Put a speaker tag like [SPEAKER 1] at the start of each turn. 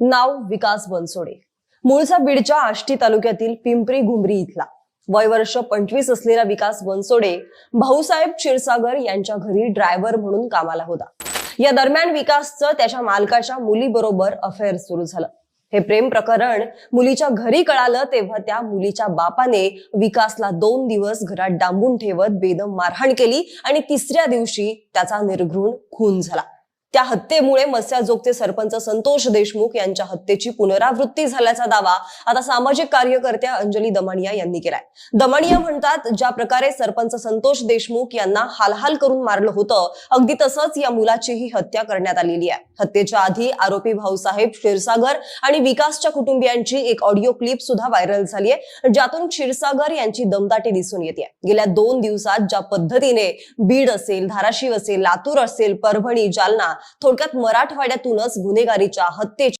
[SPEAKER 1] नाव विकास बनसोडे, मूळचा बीडच्या आष्टी तालुक्यातील पिंपरी घुमरी इथला. वय वर्ष 25 असलेला विकास बनसोडे भाऊसाहेब क्षीरसागर यांच्या घरी ड्रायव्हर म्हणून कामाला होता. या दरम्यान विकासचं त्याच्या मालकाच्या मुलीबरोबर अफेअर सुरू झालं. हे प्रेम प्रकरण मुलीच्या घरी कळालं तेव्हा त्या मुलीच्या बापाने विकासला 2 दिवस घरात डांबून ठेवत बेदम मारहाण केली आणि तिसऱ्या दिवशी त्याचा निर्घृण खून झाला. त्या हत्येमुळे मस्याजोगचे सरपंच संतोष देशमुख यांच्या हत्येची पुनरावृत्ती झाल्याचा दावा आता सामाजिक कार्यकर्त्या अंजली दमानिया यांनी केलाय. दमानिया म्हणतात, ज्या प्रकारे सरपंच संतोष देशमुख यांना हालहाल करून मारलं होतं, अगदी तसंच या मुलाचीही हत्या करण्यात आलेली आहे. हत्येच्या आधी आरोपी भाऊसाहेब क्षीरसागर आणि विकासच्या कुटुंबियांची एक ऑडिओ क्लिप सुद्धा व्हायरल झाली आहे, ज्यातून क्षीरसागर यांची दमदाटी दिसून येते. गेल्या 2 दिवसात ज्या पद्धतीने बीड असेल, धाराशिव असेल, लातूर असेल, परभणी, जालना, थोडक्यात मराठवाड्यातूनच गुन्हेगारीच्या हत्येच्या